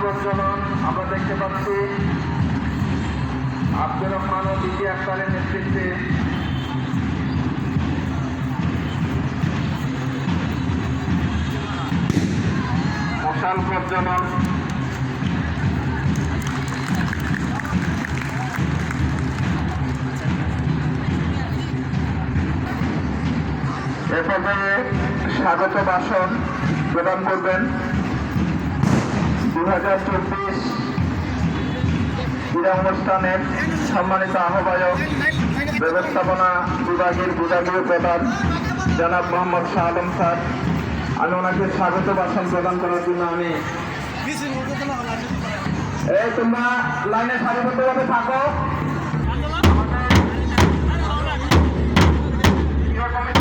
প্রজ্বলন আমরা দেখতে পাচ্ছি আব্দুর রহমান ও বিজি আক্তারের নেতৃত্বে। মশাল প্রজ্বলন এ পর্যায়ে স্বাগত ভাষণ প্রদান করবেন 2024 ক্রীড়া অনুষ্ঠানের সম্মানিত আহ্বায়ক ব্যবস্থাপনা বিভাগের বিভাগীয় প্রধান জনাব মোহাম্মদ শাহ আলম স্যার। আমি ওনাকে স্বাগত ভাষণ প্রদান করার জন্য আমি তোমরা লাইনে সারিবদ্ধভাবে থাকো।